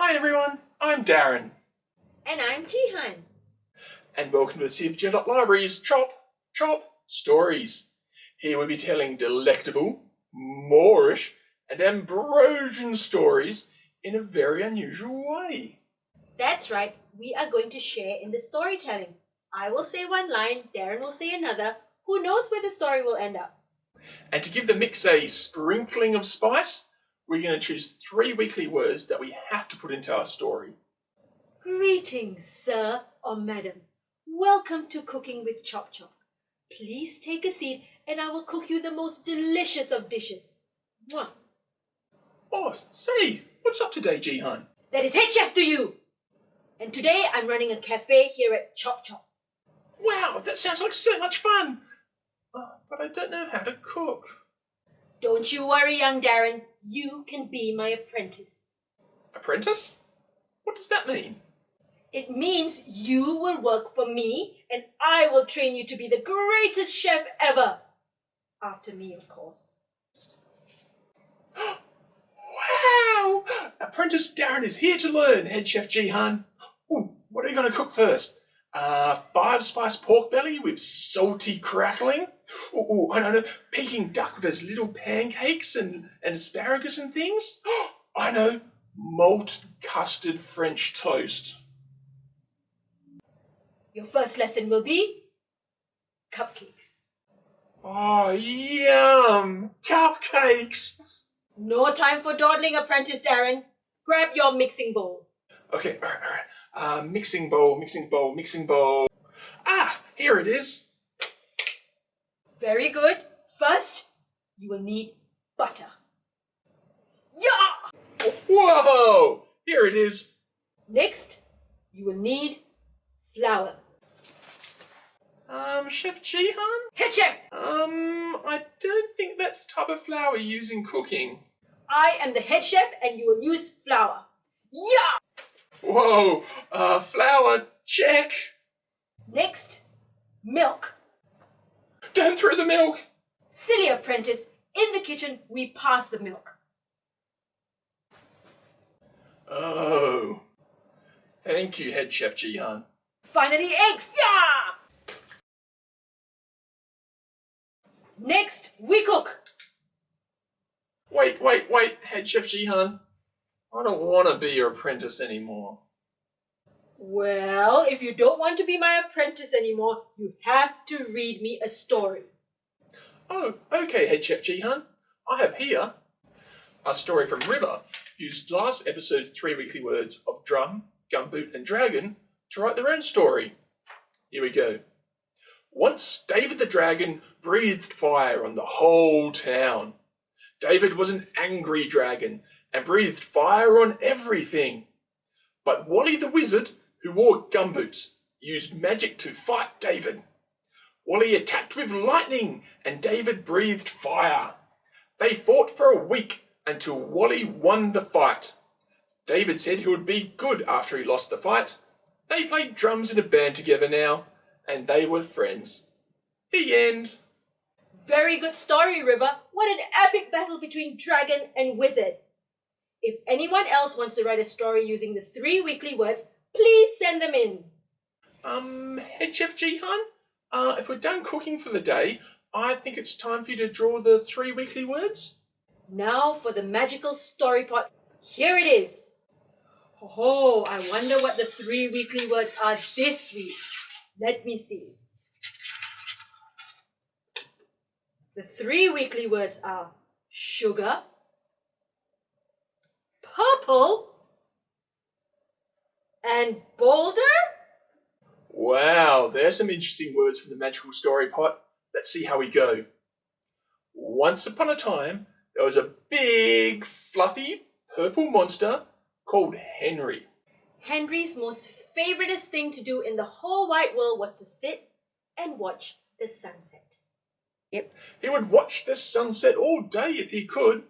Hi everyone, I'm Darren, And I'm Jihan. and welcome to the Joondalup Library's Chop Stories. Here we'll be telling delectable, Moorish, and Ambrosian stories in a very unusual way. That's right, we are going to share in the storytelling. I will say one line, Darren will say another. Who knows where the story will end up? And to give the mix a sprinkling of spice, we're going to choose 3 weekly words that we have to put into our story. Greetings, sir or madam. Welcome to Cooking with Chop Chop. Please take a seat and I will cook you the most delicious of dishes. Mwah. Oh, say, what's up today, Jihan? That is head chef to you! And today I'm running a cafe here at Chop Chop. Wow, that sounds like so much fun! But I don't know how to cook. Don't you worry, young Darren. You can be my apprentice. Apprentice? What does that mean? It means you will work for me and I will train you to be the greatest chef ever. After me, of course. Wow! Apprentice Darren is here to learn, Head Chef Jihan. Ooh, what are you going to cook first? 5-spice pork belly with salty crackling? I don't know, Peking duck with those little pancakes and asparagus and things? I know, malt custard French toast. Your first lesson will be cupcakes. Oh, yum! Cupcakes! No time for dawdling, apprentice Darren. Grab your mixing bowl. Okay, all right. Mixing bowl. Ah, here it is. Very good. First, you will need butter. Yeah! Whoa! Here it is. Next, you will need flour. Chef Jihan? Head chef! I don't think that's the type of flour you use in cooking. I am the head chef and you will use flour. Yeah! Whoa! Flour, check. Next, milk. Don't throw the milk. Silly apprentice, in the kitchen we pass the milk. Oh. Thank you, Head Chef Jihan. Finally, eggs. Yeah! Next, we cook. Wait, Head Chef Jihan. I don't want to be your apprentice anymore. Well, if you don't want to be my apprentice anymore, you have to read me a story. Oh, okay, Head Chef Jihan. I have here a story from River, used last episode's 3 weekly words of drum, gumboot, and dragon to write their own story. Here we go. Once David the dragon breathed fire on the whole town. David was an angry dragon and breathed fire on everything. But Wally the wizard, who wore gumboots, used magic to fight David. Wally attacked with lightning and David breathed fire. They fought for a week until Wally won the fight. David said he would be good after he lost the fight. They played drums in a band together now, and they were friends. The end. Very good story, River. What an epic battle between dragon and wizard. If anyone else wants to write a story using the 3 weekly words, please send them in. Head Chef Jihan, if we're done cooking for the day, I think it's time for you to draw the 3 weekly words. Now for the magical story part. Here it is. Oh, I wonder what the 3 weekly words are this week. Let me see. The 3 weekly words are sugar, purple, and Boulder? Wow, there's some interesting words from the magical story pot. Let's see how we go. Once upon a time, there was a big, fluffy, purple monster called Henry. Henry's most favoritist thing to do in the whole wide world was to sit and watch the sunset. Yep. He would watch the sunset all day if he could,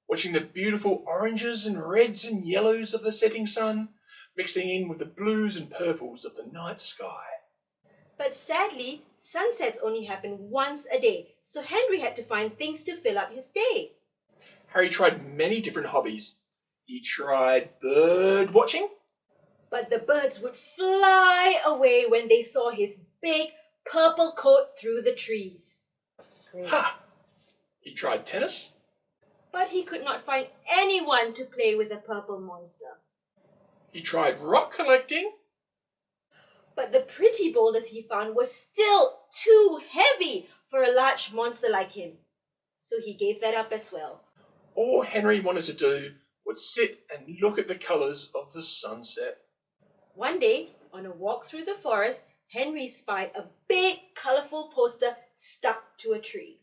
watching the beautiful oranges and reds and yellows of the setting sun, mixing in with the blues and purples of the night sky. But sadly, sunsets only happen once a day, so Henry had to find things to fill up his day. Harry tried many different hobbies. He tried bird watching. But the birds would fly away when they saw his big purple coat through the trees. Ha! He tried tennis. But he could not find anyone to play with the purple monster. He tried rock collecting. But the pretty boulders he found were still too heavy for a large monster like him. So he gave that up as well. All Henry wanted to do was sit and look at the colours of the sunset. One day, on a walk through the forest, Henry spied a big, colourful poster stuck to a tree.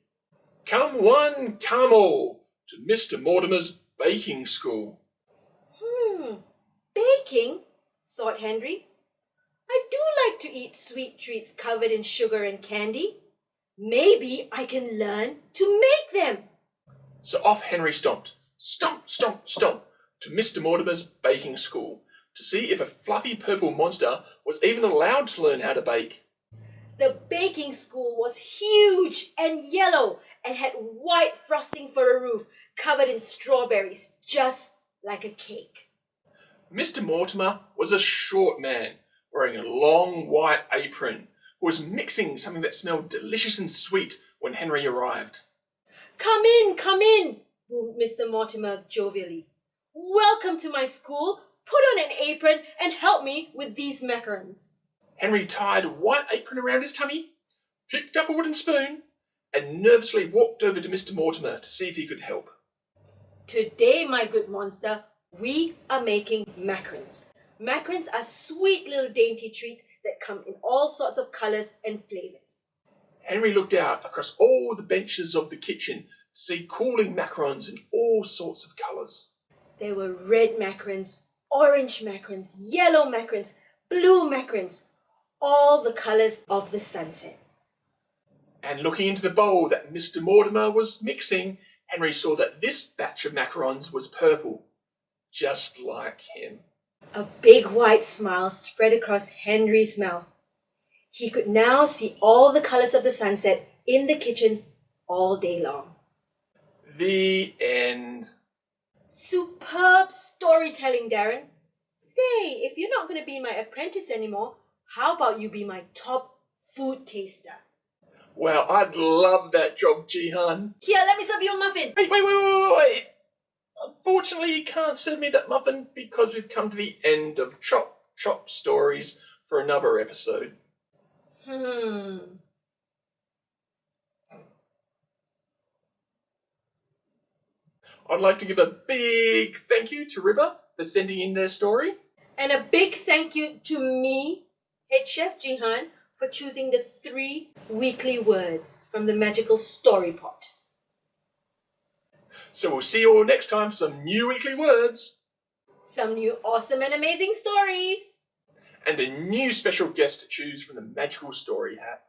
Come one, come all, to Mr. Mortimer's baking school. Baking? Thought Henry. I do like to eat sweet treats covered in sugar and candy. Maybe I can learn to make them. So off Henry stomped, stomp, stomp, stomp, to Mr. Mortimer's baking school to see if a fluffy purple monster was even allowed to learn how to bake. The baking school was huge and yellow and had white frosting for a roof covered in strawberries, just like a cake. Mr. Mortimer was a short man wearing a long white apron who was mixing something that smelled delicious and sweet when Henry arrived. Come in, boomed Mr. Mortimer jovially. Welcome to my school. Put on an apron and help me with these macarons. Henry tied a white apron around his tummy, picked up a wooden spoon, and nervously walked over to Mr. Mortimer to see if he could help. Today, my good monster, we are making macarons. Macarons are sweet little dainty treats that come in all sorts of colours and flavours. Henry looked out across all the benches of the kitchen to see cooling macarons in all sorts of colours. There were red macarons, orange macarons, yellow macarons, blue macarons, all the colours of the sunset. And looking into the bowl that Mr. Mortimer was mixing, Henry saw that this batch of macarons was purple, just like him. A big white smile spread across Henry's mouth. He could now see all the colours of the sunset in the kitchen all day long. The end. Superb storytelling, Darren. Say, if you're not going to be my apprentice anymore, how about you be my top food taster? Well, I'd love that job, Jihan. Here, let me serve you a muffin. Hey, wait. Unfortunately, you can't serve me that muffin because we've come to the end of Chop Stories for another episode. I'd like to give a big thank you to River for sending in their story. And a big thank you to me, Head Chef Jihan, for choosing the 3 weekly words from the magical story pot. So we'll see you all next time for some new weekly words. Some new awesome and amazing stories. And a new special guest to choose from the magical story hat.